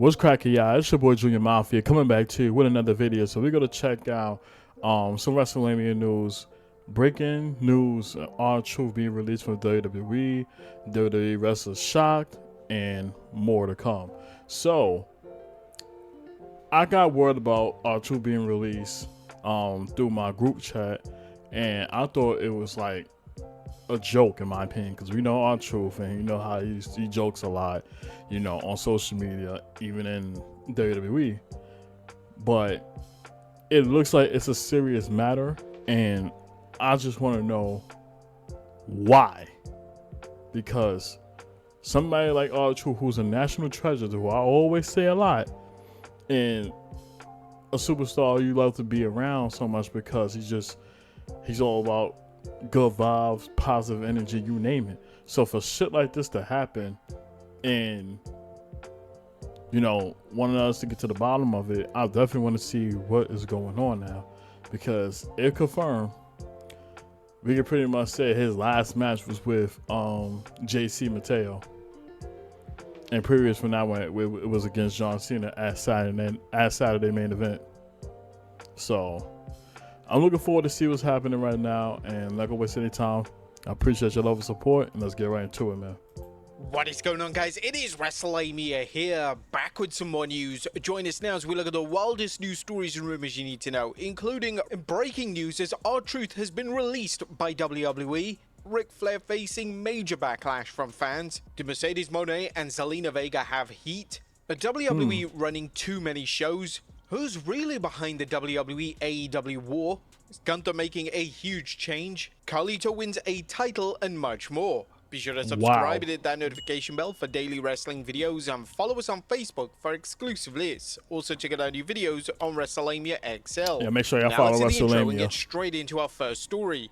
What's cracking, y'all? It's your boy Junior Mafia coming back to you with another video. So we're gonna check out some WrestleMania news, breaking news, R-Truth being released from WWE, WWE wrestlers shocked, and more to come. So I got word about R-Truth being released through my group chat, and I thought it was like a joke in my opinion, because we know R-Truth and you know how he jokes a lot, you know, on social media, even in WWE. But it looks like it's a serious matter, and I just want to know why. Because somebody like R-Truth, who's a national treasure, who I always say a lot, and a superstar you love to be around so much because he's all about good vibes, positive energy, you name it. So for shit like this to happen, and you know, wanting us to get to the bottom of it, I definitely want to see what is going on now, because it confirmed, we can pretty much say his last match was with JC Mateo, and previous from that one it was against John Cena at Saturday main event. So I'm looking forward to see what's happening right now, and not gonna waste any time. I appreciate your love and support, and let's get right into it, man. What is going on, guys? It is WrestleMania here, back with some more news. Join us now as we look at the wildest news stories and rumors you need to know, including breaking news as R-Truth has been released by WWE, Ric Flair facing major backlash from fans, do Mercedes Moné and Zelina Vega have heat, a WWE running too many shows, who's really behind the WWE AEW war, is Gunther making a huge change, Carlito wins a title, and much more. Be sure to subscribe and hit that notification bell for daily wrestling videos, and follow us on Facebook for exclusive lists. Also check out our new videos on WrestleMania XL. Yeah, make sure y'all now follow let's hit the intro and WrestleMania. get straight into our first story.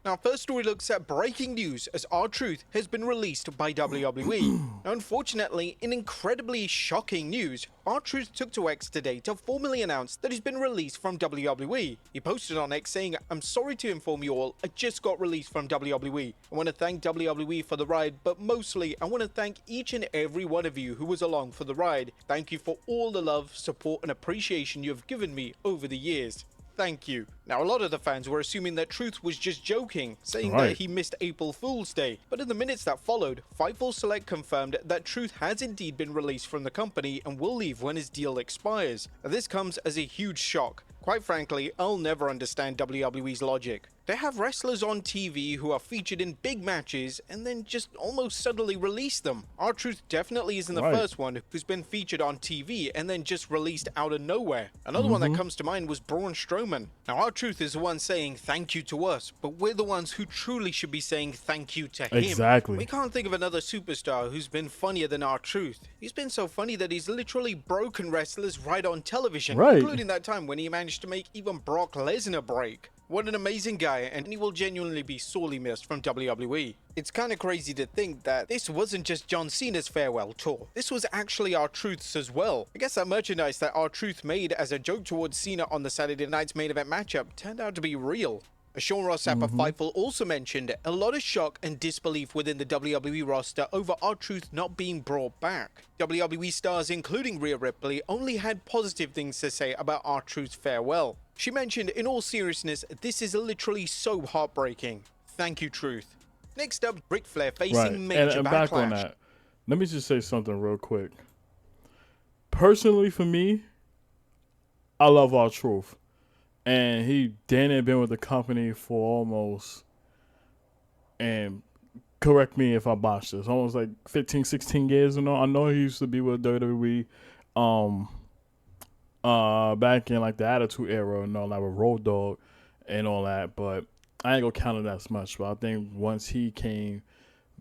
Now, first story looks at breaking news as R-Truth has been released by WWE. Now, unfortunately, in incredibly shocking news, R-Truth took to X today to formally announce that he's been released from WWE. He posted on X saying, "I'm sorry to inform you all, I just got released from WWE. I want to thank WWE for the ride, but mostly I want to thank each and every one of you who was along for the ride. Thank you for all the love, support, and appreciation you have given me over the years. Thank you." Now, a lot of the fans were assuming that Truth was just joking, saying that he missed April Fool's Day. But in the minutes that followed, Fightful Select confirmed that Truth has indeed been released from the company and will leave when his deal expires. Now, this comes as a huge shock. Quite frankly, I'll never understand WWE's logic. They have wrestlers on TV who are featured in big matches and then just almost suddenly release them. R-Truth definitely isn't the first one who's been featured on TV and then just released out of nowhere. Another one that comes to mind was Braun Strowman. Now, R-Truth is the one saying thank you to us, but we're the ones who truly should be saying thank you to him. Exactly. We can't think of another superstar who's been funnier than R-Truth. He's been so funny that he's literally broken wrestlers right on television, including that time when he managed to make even Brock Lesnar break. What an amazing guy, and he will genuinely be sorely missed from WWE. It's kind of crazy to think that this wasn't just John Cena's farewell tour. This was actually R-Truth's as well. I guess that merchandise that R-Truth made as a joke towards Cena on the Saturday night's main event matchup turned out to be real. Sean Ross Sapp of Fightful also mentioned a lot of shock and disbelief within the WWE roster over R-Truth not being brought back. WWE stars including Rhea Ripley only had positive things to say about R-Truth's farewell. She mentioned, "In all seriousness, this is literally so heartbreaking. Thank you, Truth." Next up, Ric Flair facing major and backlash. back on that, let me just say something real quick. Personally, for me, I love R-Truth. And he had been with the company for almost, and correct me if I botched this, almost like 15, 16 years. You know, I know he used to be with WWE back in like the Attitude Era and all that, with Road Dogg and all that, but I ain't gonna count it as much. But I think once he came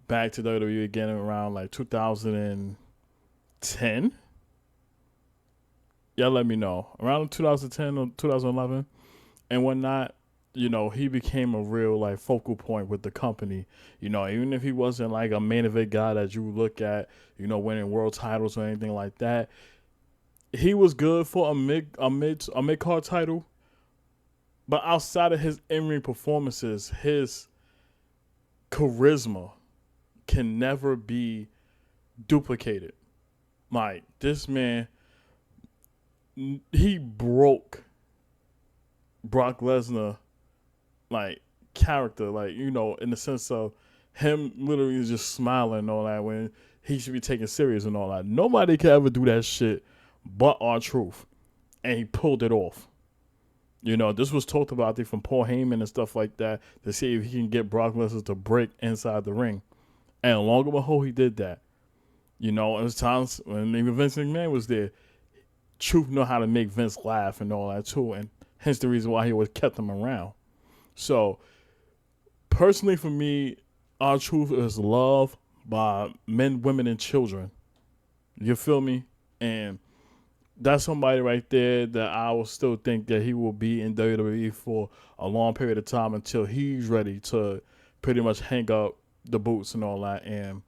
back to WWE again around like 2010, y'all let me know, around 2010 or 2011 and whatnot, you know, he became a real like focal point with the company. You know, even if he wasn't like a main event guy that you look at, you know, winning world titles or anything like that, he was good for a mid card title. But outside of his in-ring performances, his charisma can never be duplicated. Like, this man, he broke Brock Lesnar, like, character, like, you know, in the sense of him literally just smiling and all that when he should be taken serious and all that. Nobody can ever do that shit but R-Truth. And he pulled it off. You know, this was talked about, I think, from Paul Heyman and stuff like that, to see if he can get Brock Lesnar to break inside the ring. And long and behold, he did that. You know, it was times when even Vince McMahon was there. Truth know how to make Vince laugh and all that too, and hence the reason why he always kept him around. So, personally for me, R-Truth is loved by men, women, and children. You feel me? And that's somebody right there that I will still think that he will be in WWE for a long period of time until he's ready to pretty much hang up the boots and all that and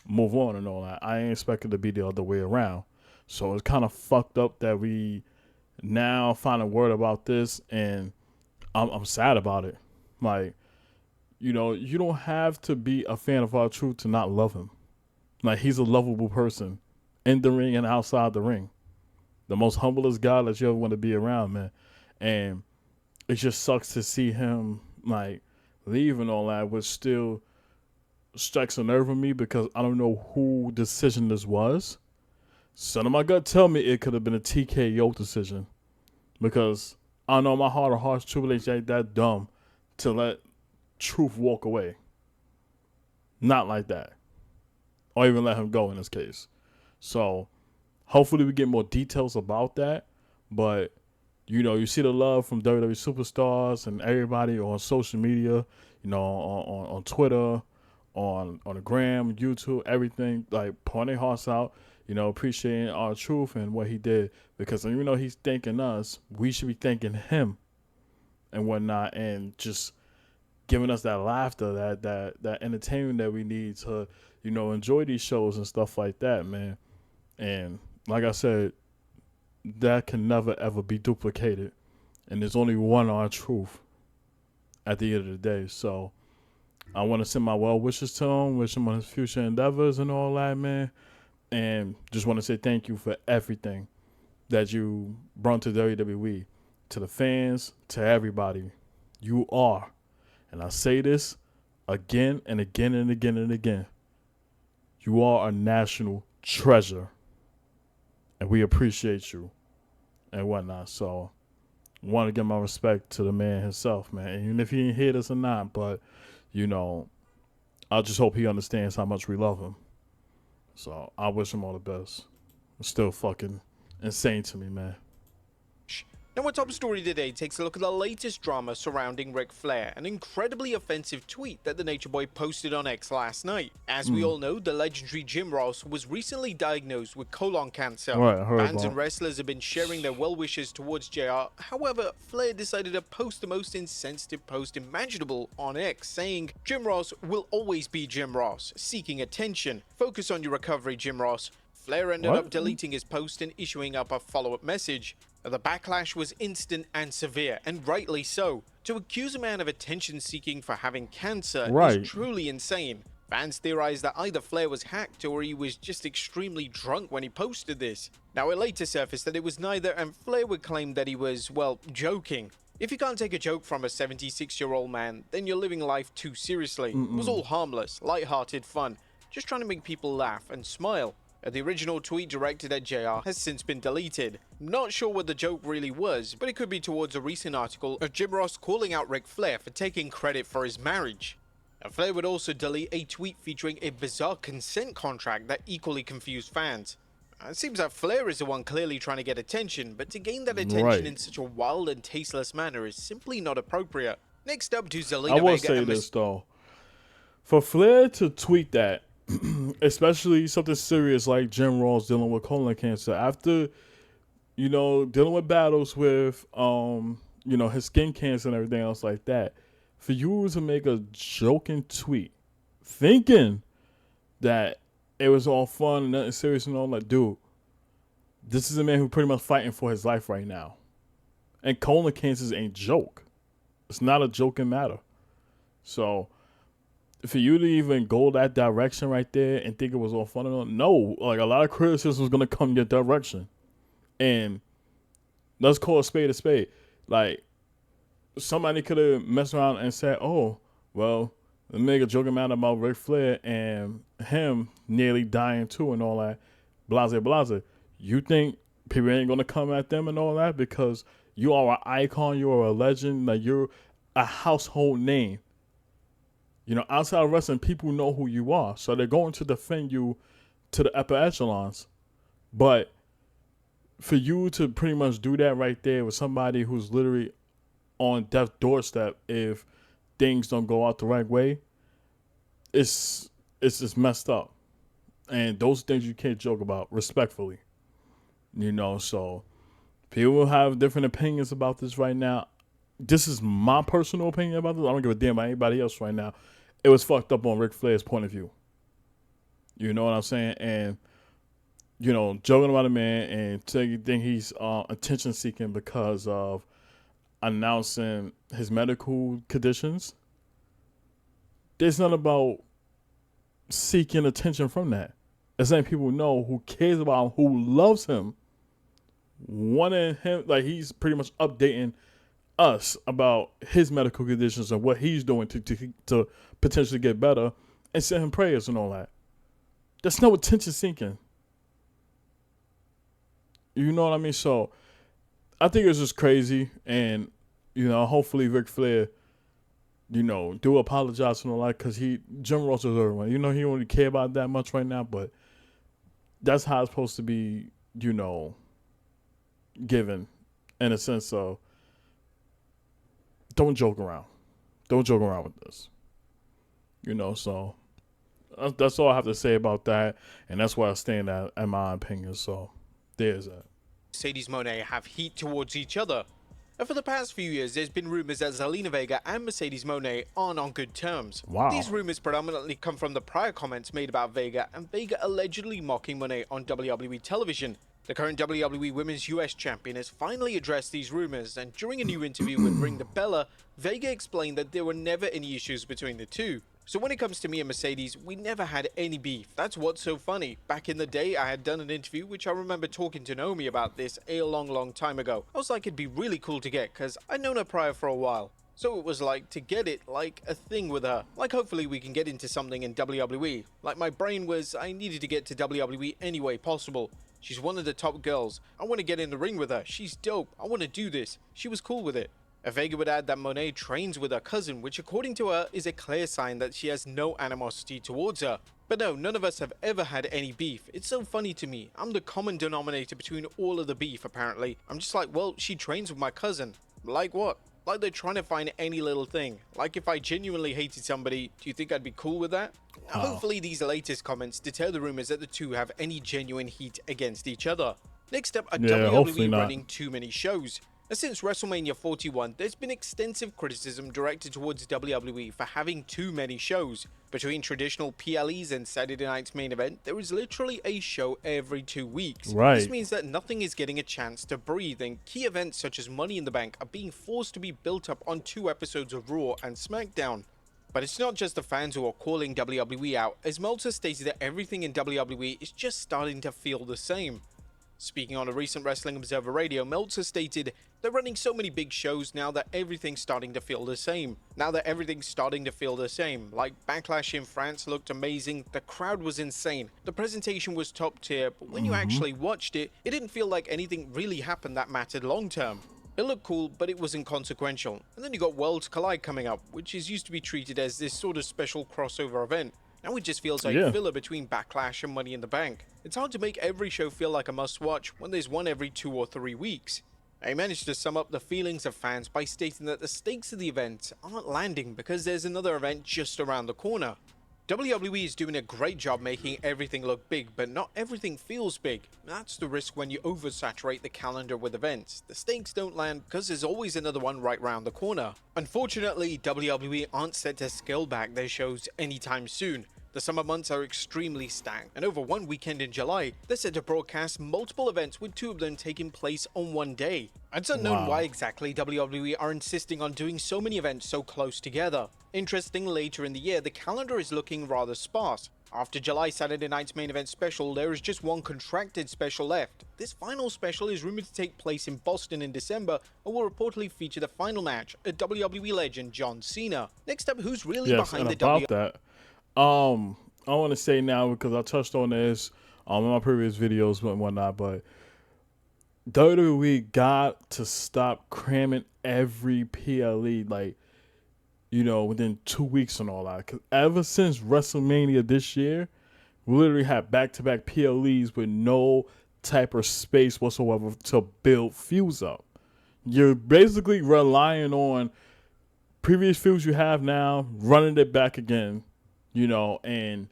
move on and all that. I ain't expecting to be the other way around. So it's kind of fucked up that we now find a word about this, and I'm sad about it. Like, you know, you don't have to be a fan of R-Truth to not love him. Like, he's a lovable person in the ring and outside the ring. The most humblest guy that you ever want to be around, man. And it just sucks to see him, like, leave and all that, which still strikes a nerve in me because I don't know who decision this was. Son of my gut tell me it could have been a TKO decision, because I know my heart of hearts Triple H ain't that dumb to let Truth walk away. Not like that. Or even let him go in this case. So hopefully we get more details about that. But, you know, you see the love from WWE superstars and everybody on social media, you know, on Twitter, on the gram, YouTube, everything, like pouring their hearts out, you know, appreciating R-Truth and what he did, because even though he's thanking us, we should be thanking him and whatnot, and just giving us that laughter, that entertainment that we need to, you know, enjoy these shows and stuff like that, man. And like I said, that can never ever be duplicated, and there's only one R-Truth at the end of the day. So I want to send my well wishes to him, wish him on his future endeavors and all that, man. And just want to say thank you for everything that you brought to WWE, to the fans, to everybody. You are, and I say this again and again and again and again, you are a national treasure, and we appreciate you and whatnot. So I want to give my respect to the man himself, man. And even if he ain't hear this or not, but, you know, I just hope he understands how much we love him. So I wish him all the best. It's still fucking insane to me, man. Now, our top story today takes a look at the latest drama surrounding Ric Flair, an incredibly offensive tweet that the Nature Boy posted on X last night. As we all know, the legendary Jim Ross was recently diagnosed with colon cancer. Right, I heard Fans and about. wrestlers have been sharing their well wishes towards JR. However, Flair decided to post the most insensitive post imaginable on X, saying, "Jim Ross will always be Jim Ross, seeking attention. Focus on your recovery, Jim Ross." Flair ended up deleting his post and issuing up a follow-up message. The backlash was instant and severe, and rightly so. To accuse a man of attention seeking for having cancer is truly insane. Fans theorized that either Flair was hacked or he was just extremely drunk when he posted this. Now, it later surfaced that it was neither, and Flair would claim that he was, well, joking. If you can't take a joke from a 76-year-old man, then you're living life too seriously. It was all harmless, light-hearted fun, just trying to make people laugh and smile. The original tweet directed at JR has since been deleted. Not sure what the joke really was, but it could be towards a recent article of Jim Ross calling out Ric Flair for taking credit for his marriage. Flair would also delete a tweet featuring a bizarre consent contract that equally confused fans. It seems that Flair is the one clearly trying to get attention, but to gain that attention in such a wild and tasteless manner is simply not appropriate. Next up to Zelina Vega. I will say this though, for Flair to tweet that, especially something serious like Jim Ross dealing with colon cancer, after, you know, dealing with battles with, you know, his skin cancer and everything else like that, for you to make a joking tweet, thinking that it was all fun and nothing serious and all that, dude, this is a man who pretty much fighting for his life right now. And colon cancer ain't joke. It's not a joking matter. So for you to even go that direction right there and think it was all fun and all, no, like a lot of criticism was gonna come your direction, and let's call a spade a spade. Like somebody could have messed around and said, "Oh, well, they make a joke amount about Ric Flair and him nearly dying too and all that, blase blase." You think people ain't gonna come at them and all that because you are an icon, you are a legend, like you're a household name. You know, outside of wrestling, people know who you are, so they're going to defend you to the upper echelons. But for you to pretty much do that right there with somebody who's literally on death's doorstep if things don't go out the right way, it's just messed up. And those things you can't joke about, respectfully. You know, so people have different opinions about this right now. This is my personal opinion about this. I don't give a damn about anybody else right now. It was fucked up on Ric Flair's point of view. You know what I'm saying? And, you know, joking about a man and think he's attention seeking because of announcing his medical conditions. There's nothing about seeking attention from that. It's letting people know who cares about him, who loves him, wanting him, like he's pretty much updating us about his medical conditions and what he's doing to potentially get better and send him prayers and all that. That's no attention seeking. You know what I mean? So I think it's just crazy, and you know, hopefully Ric Flair, you know, do apologize and all that because Jim Ross is everyone. You know, he don't really care about that much right now, but that's how it's supposed to be, you know, given in a sense of don't joke around. Don't joke around with this. You know, so that's all I have to say about that, and that's where I stand at, in my opinion. So there's that. Mercedes Moné have heat towards each other. And for the past few years, there's been rumors that Zelina Vega and Mercedes Moné aren't on good terms. Wow. These rumors predominantly come from the prior comments made about Vega and Vega allegedly mocking Moné on WWE television. The current WWE Women's US Champion has finally addressed these rumors, and during a new interview with Ring the Bella, Vega explained that there were never any issues between the two. So when it comes to me and Mercedes, we never had any beef. That's what's so funny. Back in the day, I had done an interview, which I remember talking to Naomi about this a long time ago. I was like, it'd be really cool to get, because I'd known her prior for a while. So it was like, to get it, like a thing with her. Like hopefully we can get into something in WWE. Like my brain was, I needed to get to WWE any way possible. She's one of the top girls. I want to get in the ring with her. She's dope. I want to do this. She was cool with it. Vega would add that Moné trains with her cousin, which according to her is a clear sign that she has no animosity towards her. But no, none of us have ever had any beef. It's so funny to me. I'm the common denominator between all of the beef, apparently. I'm just like, well, she trains with my cousin. Like what? Like they're trying to find any little thing. Like if I genuinely hated somebody, do you think I'd be cool with that? Now, hopefully these latest comments deter the rumors that the two have any genuine heat against each other. Next up, are WWE running too many shows? Since WrestleMania 41, there's been extensive criticism directed towards WWE for having too many shows. Between traditional PLEs and Saturday Night's Main Event, there is literally a show every 2 weeks. Right. This means that nothing is getting a chance to breathe, and key events such as Money in the Bank are being forced to be built up on 2 episodes of Raw and SmackDown. But it's not just the fans who are calling WWE out, as Meltzer stated that everything in WWE is just starting to feel the same. Speaking on a recent Wrestling Observer Radio, Meltzer stated, "They're running so many big shows now that everything's starting to feel the same. Like Backlash in France looked amazing, the crowd was insane, the presentation was top tier, but when you actually watched it, it didn't feel like anything really happened that mattered long term. It looked cool, but it was inconsequential. And then you got Worlds Collide coming up, which is used to be treated as this sort of special crossover event. Now it just feels like filler between Backlash and Money in the Bank. It's hard to make every show feel like a must-watch when there's one every 2 or 3 weeks." I managed to sum up the feelings of fans by stating that the stakes of the event aren't landing because there's another event just around the corner. WWE is doing a great job making everything look big, but not everything feels big. That's the risk when you oversaturate the calendar with events. The stakes don't land because there's always another one right round the corner. Unfortunately, WWE aren't set to scale back their shows anytime soon. The The summer months are extremely stacked, and over one weekend in July, they're set to broadcast multiple events with 2 of them taking place on one day. It's unknown why Wow. exactly WWE are insisting on doing so many events so close together. Interesting, later in the year, the calendar is looking rather sparse. After July Saturday night's main event special, there is just one contracted special left. This final special is rumored to take place in Boston in December and will reportedly feature the final match at WWE legend John Cena. Next up, who's really Yes, behind and the WWE? about that, I want to say now because I touched on this in my previous videos and whatnot, but WWE got to stop cramming every PLE within 2 weeks and all that. Because ever since WrestleMania this year, we literally had back-to-back PLEs with no type of space whatsoever to build feuds up. You're basically relying on previous feuds you have now, running it back again, and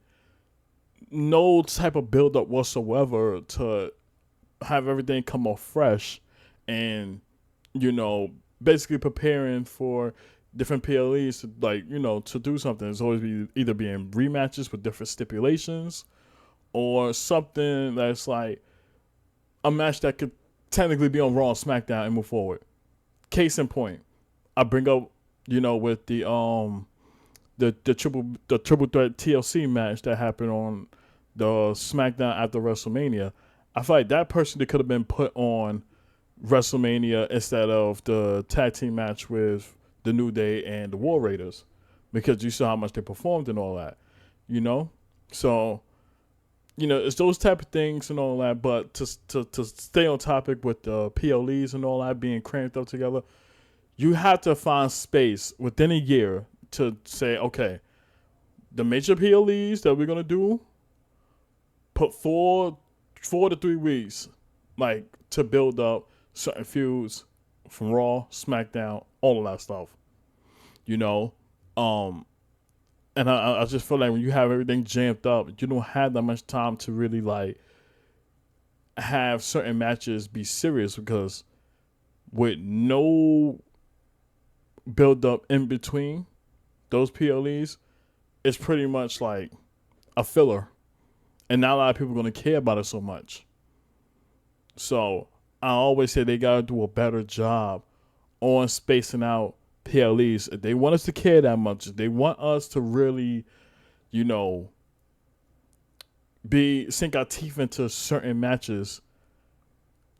no type of build up whatsoever to have everything come off fresh and, basically preparing for different PLEs to do something. It's always either being rematches with different stipulations or something that's like a match that could technically be on Raw and SmackDown and move forward. Case in point, I bring up, with the triple threat TLC match that happened on the SmackDown after WrestleMania. I feel like that person that could have been put on WrestleMania instead of the tag team match with the New Day and the War Raiders, because you saw how much they performed and all that, So, it's those type of things and all that. But to stay on topic with the PLEs and all that being cramped up together, you have to find space within a year to say, okay, the major PLEs that we're gonna do, put 4 to 3 weeks, to build up certain feuds from Raw, SmackDown, all of that stuff. And I just feel like when you have everything jammed up, you don't have that much time to really have certain matches be serious, because with no build up in between those PLEs, it's pretty much like a filler. And not a lot of people are going to care about it so much. So I always say they got to do a better job on spacing out PLEs. If they want us to care that much, if they want us to really, sink our teeth into certain matches,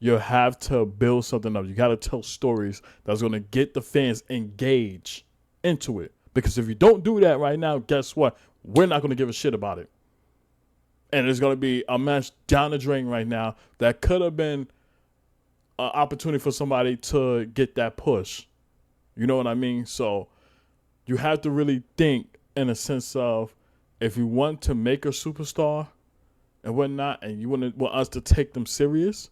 you have to build something up. You got to tell stories that's going to get the fans engaged into it. Because if you don't do that right now, guess what? We're not going to give a shit about it. And there's going to be a match down the drain right now that could have been an opportunity for somebody to get that push. You know what I mean? So you have to really think in a sense of, if you want to make a superstar and whatnot, and you want us to take them serious,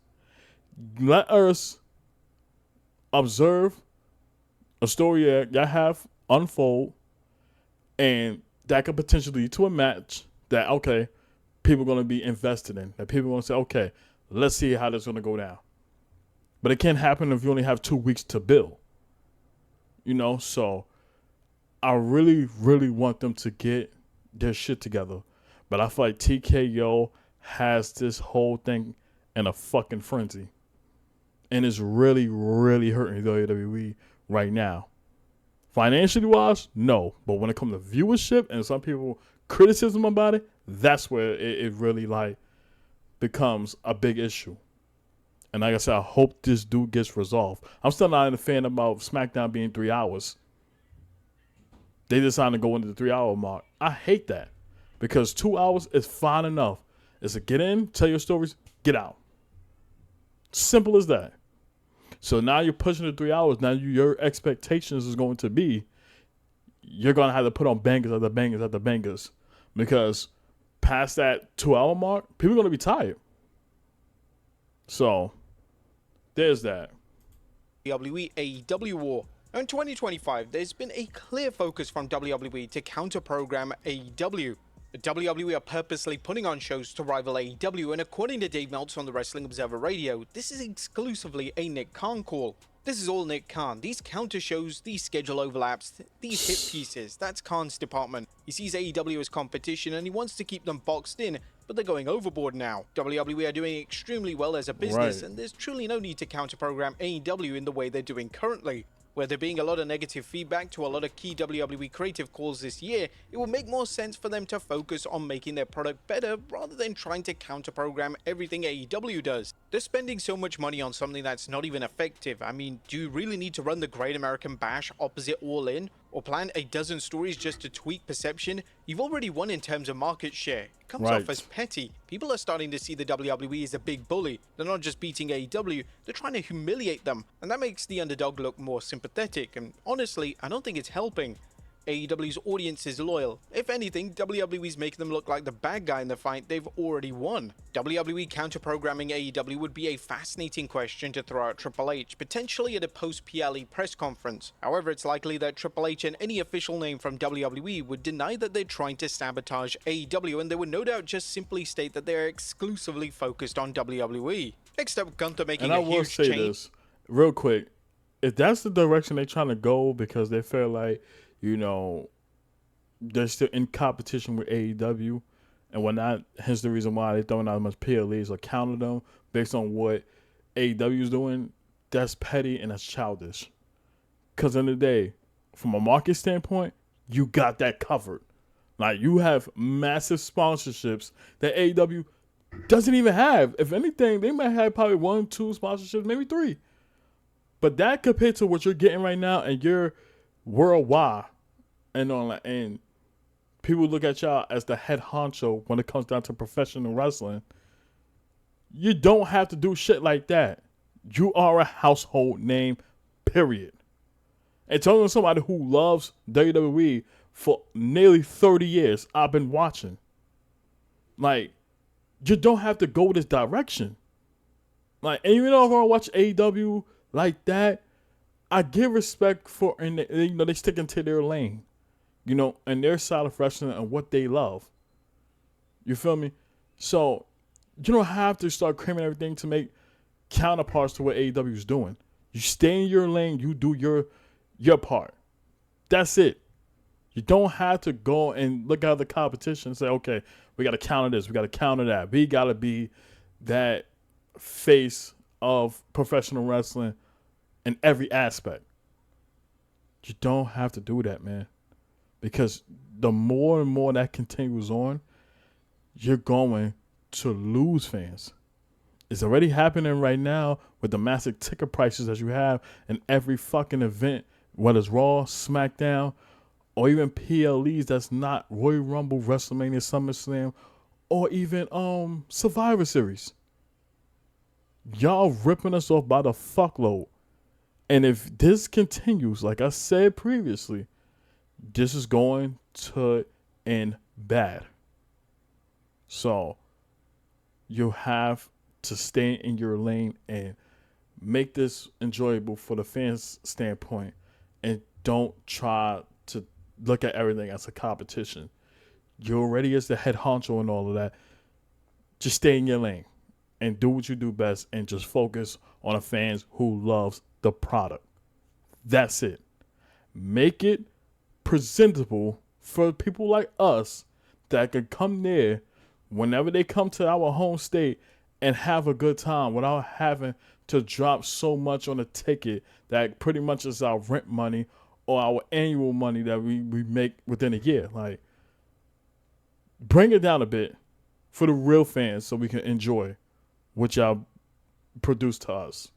let us observe a story that y'all have unfold, and that could potentially lead to a match that, okay, people are going to be invested in. That people are going to say, okay, let's see how this is going to go down. But it can't happen if you only have 2 weeks to build. So I really, really want them to get their shit together. But I feel like TKO has this whole thing in a fucking frenzy. And it's really, really hurting WWE right now. Financially wise, no. But when it comes to viewership and some people criticism about it, that's where it really becomes a big issue. And like I said, I hope this dude gets resolved. I'm still not a fan about SmackDown being 3 hours. They decided to go into the 3-hour mark. I hate that, because 2 hours is fine enough. It's a get in, tell your stories, get out. Simple as that. So now you're pushing the 3 hours. Now your expectations is going to be, you're going to have to put on bangers after bangers after bangers, because past that 2-hour mark, people are going to be tired. So there's that. WWE AEW war. Now in 2025, there's been a clear focus from WWE to counter-program AEW. WWE are purposely putting on shows to rival AEW, and according to Dave Meltzer on the Wrestling Observer Radio, this is exclusively a Nick Khan call. This is all Nick Khan. These counter shows, these schedule overlaps, these hit pieces, that's Khan's department. He sees AEW as competition and he wants to keep them boxed in, but they're going overboard now. WWE are doing extremely well as a business, Right. and there's truly no need to counter program AEW in the way they're doing currently. Where there being a lot of negative feedback to a lot of key WWE creative calls this year, it would make more sense for them to focus on making their product better rather than trying to counter-program everything AEW does. They're spending so much money on something that's not even effective. I mean, do you really need to run the Great American Bash opposite All In? Or plan a dozen stories just to tweak perception? You've already won in terms of market share. It comes off Right. as petty. People are starting to see the WWE as a big bully. They're not just beating AEW, they're trying to humiliate them. And that makes the underdog look more sympathetic. And honestly, I don't think it's helping. AEW's audience is loyal. If anything, WWE's making them look like the bad guy in the fight they've already won. WWE counter-programming AEW would be a fascinating question to throw at Triple H, potentially at a post-PLE press conference. However, it's likely that Triple H and any official name from WWE would deny that they're trying to sabotage AEW, and they would no doubt just simply state that they're exclusively focused on WWE. Next up, Gunther making And I a will huge say change. this real quick. If that's the direction they're trying to go because they feel like, you know, they're still in competition with AEW and whatnot, hence the reason why they're throwing out as much PLEs or counter them based on what AEW is doing, that's petty and that's childish. Because in the day, from a market standpoint, you got that covered. Like, you have massive sponsorships that AEW doesn't even have. If anything, they might have probably 1, 2 sponsorships, maybe 3. But that compared to what you're getting right now, and you're worldwide, and people look at y'all as the head honcho when it comes down to professional wrestling, you don't have to do shit like that. You are a household name, period. And telling somebody who loves WWE for nearly 30 years, I've been watching. Like, you don't have to go this direction. Like, and even though I'm gonna watch AEW like that, I give respect for, and they stick into their lane, and their side of wrestling and what they love. You feel me? So you don't have to start cramming everything to make counterparts to what AEW is doing. You stay in your lane. You do your part. That's it. You don't have to go and look at the competition and say, okay, we got to counter this, we got to counter that. We got to be that face of professional wrestling in every aspect. You don't have to do that, man. Because the more and more that continues on, you're going to lose fans. It's already happening right now with the massive ticket prices that you have in every fucking event, whether it's Raw, SmackDown, or even PLEs that's not Royal Rumble, WrestleMania, SummerSlam, or even Survivor Series. Y'all ripping us off by the fuckload. And if this continues, like I said previously, this is going to end bad. So you have to stay in your lane and make this enjoyable for the fans' standpoint, and don't try to look at everything as a competition. You already is the head honcho and all of that. Just stay in your lane and do what you do best, and just focus on the fans who loves the product. That's it. Make it presentable for people like us that can come there whenever they come to our home state and have a good time without having to drop so much on a ticket that pretty much is our rent money or our annual money that we make within a year. Like, bring it down a bit for the real fans so we can enjoy what y'all produce to us.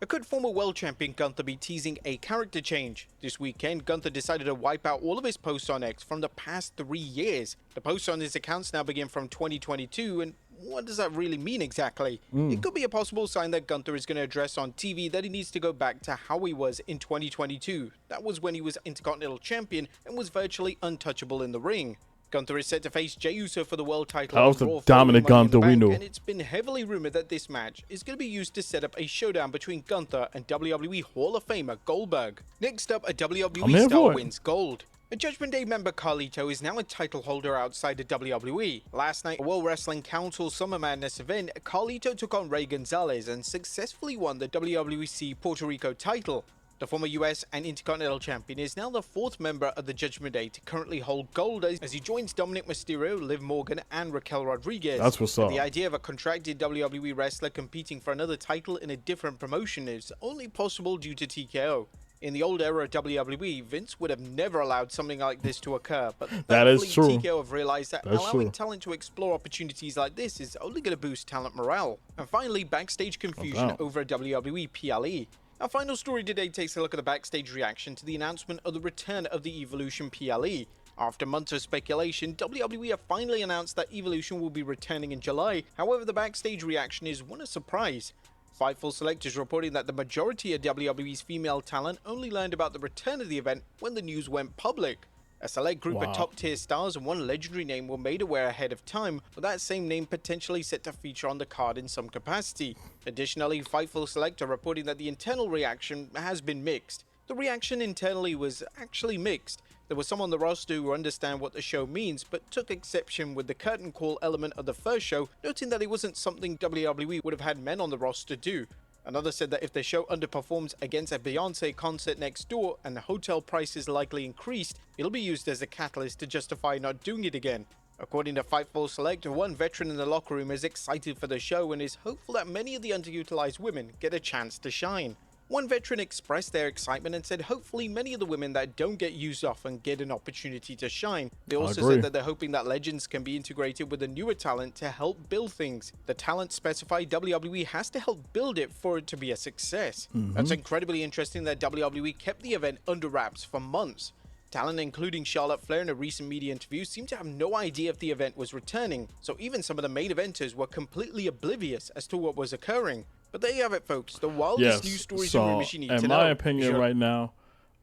Could former world champion Gunther be teasing a character change? This weekend, Gunther decided to wipe out all of his posts on X from the past 3 years. The posts on his accounts now begin from 2022, and what does that really mean exactly? It could be a possible sign that Gunther is going to address on TV that he needs to go back to how he was in 2022. That was when he was Intercontinental Champion and was virtually untouchable in the ring. Gunther is set to face Jey Uso for the world title. That was on the Raw dominant following Money in the Gunther we Bank, knew. and it's been heavily rumored that this match is going to be used to set up a showdown between Gunther and WWE Hall of Famer Goldberg. Next up, a I'm WWE here star for it. wins gold. A Judgment Day member Carlito is now a title holder outside the WWE. Last night, at World Wrestling Council Summer Madness event, Carlito took on Ray Gonzalez and successfully won the WWC Puerto Rico title. The former US and Intercontinental Champion is now the 4th member of the Judgment Day to currently hold gold as he joins Dominic Mysterio, Liv Morgan, and Raquel Rodriguez. That's what's up. The idea of a contracted WWE wrestler competing for another title in a different promotion is only possible due to TKO. In the old era of WWE, Vince would have never allowed something like this to occur, but That is thankfully true. TKO have realized that That's allowing true. talent to explore opportunities like this is only going to boost talent morale. And finally, backstage confusion doubt. over WWE PLE. Our final story today takes a look at the backstage reaction to the announcement of the return of the Evolution PLE. After months of speculation, WWE have finally announced that Evolution will be returning in July. However, the backstage reaction is one of surprise. Fightful Select is reporting that the majority of WWE's female talent only learned about the return of the event when the news went public. A select group of top-tier stars and one legendary name were made aware ahead of time, with that same name potentially set to feature on the card in some capacity. Additionally, Fightful Select are reporting that the internal reaction has been mixed. The reaction internally was actually mixed. There was some on the roster who understand what the show means, but took exception with the curtain call element of the first show, noting that it wasn't something WWE would have had men on the roster do. Another said that if the show underperforms against a Beyonce concert next door and the hotel prices likely increased, it'll be used as a catalyst to justify not doing it again. According to Fightful Select, one veteran in the locker room is excited for the show and is hopeful that many of the underutilized women get a chance to shine. One veteran expressed their excitement and said hopefully many of the women that don't get used often get an opportunity to shine. They also said that they're hoping that legends can be integrated with the newer talent to help build things. The talent specified WWE has to help build it for it to be a success. That's incredibly interesting that WWE kept the event under wraps for months. Talent including Charlotte Flair in a recent media interview seemed to have no idea if the event was returning, so even some of the main eventers were completely oblivious as to what was occurring. But there you have it, folks. The wildest news stories and rumors you need to know. In my opinion, right now,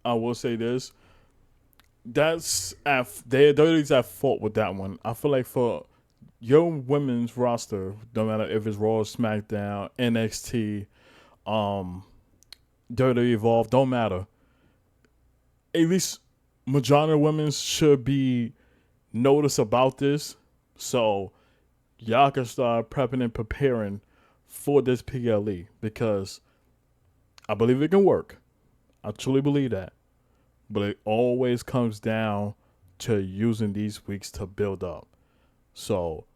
I will say this: that's WWE's at fault with that one. I feel like for your women's roster, no matter if it's Raw, SmackDown, NXT, WWE Evolve, don't matter. At least majority of women should be noticed about this, so y'all can start prepping and preparing for this PLE, because I believe it can work. I truly believe that. But it always comes down to using these weeks to build up. So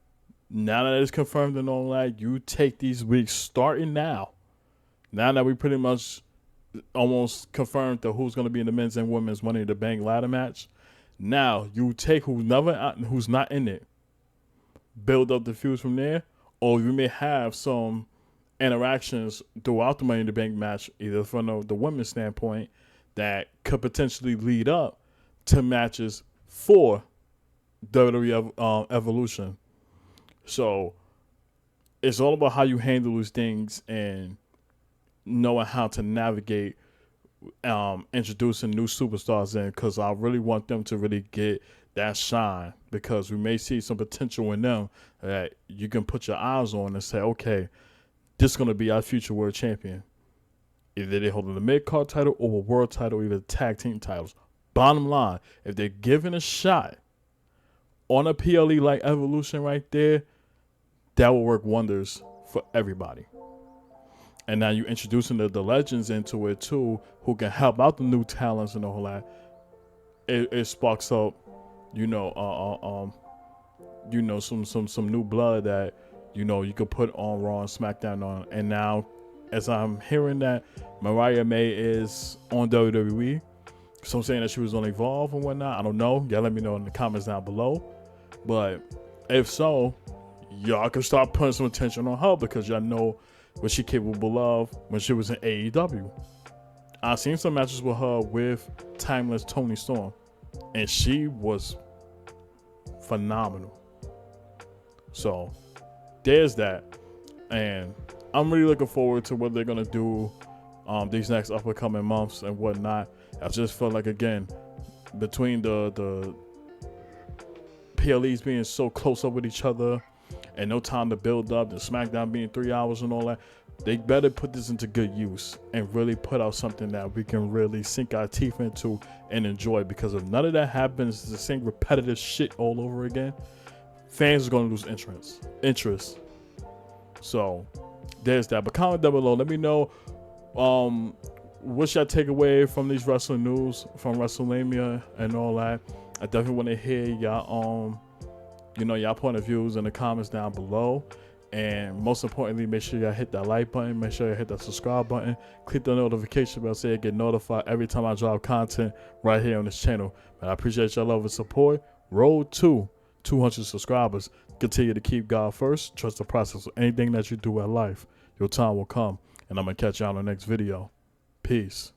now that it's confirmed and all that, you take these weeks starting now. Now that we pretty much almost confirmed to who's going to be in the men's and women's Money in the Bank ladder match. Now you take who's not in it, build up the feuds from there, or you may have some interactions throughout the Money in the Bank match, either from the women's standpoint, that could potentially lead up to matches for WWE Evolution. So it's all about how you handle those things and knowing how to navigate introducing new superstars in, because I really want them to really get that shine, because we may see some potential in them that you can put your eyes on and say, okay, this is going to be our future world champion. Either they're holding the mid-card title or a world title, either tag team titles. Bottom line, if they're given a shot on a PLE like Evolution right there, that will work wonders for everybody. And now you're introducing the legends into it too, who can help out the new talents and all that. It sparks up, some new blood that you could put on Raw and SmackDown on. And now, as I'm hearing that Mariah May is on WWE, some saying that she was on Evolve and whatnot. I don't know. Y'all let me know in the comments down below. But if so, y'all can start putting some attention on her, because y'all know what she's capable of when she was in AEW. I've seen some matches with her with Timeless Toni Storm, and she was phenomenal. So there's that, and I'm really looking forward to what they're gonna do these next up and coming months and whatnot. I just feel like, again, between the PLEs being so close up with each other and no time to build up, the SmackDown being 3 hours and all that, They better put this into good use and really put out something that we can really sink our teeth into and enjoy. Because if none of that happens, it's the same repetitive shit all over again, fans are going to lose interest. So there's that. But comment down below. Let me know what's your takeaway from these wrestling news from WrestleMania and all that. I definitely want to hear y'all y'all point of views in the comments down below. And most importantly, make sure y'all hit that like button. Make sure you hit that subscribe button. Click the notification bell so you get notified every time I drop content right here on this channel. But I appreciate your love and support. Road to 200 subscribers. Continue to keep God first. Trust the process of anything that you do in life. Your time will come. And I'm going to catch you on the next video. Peace.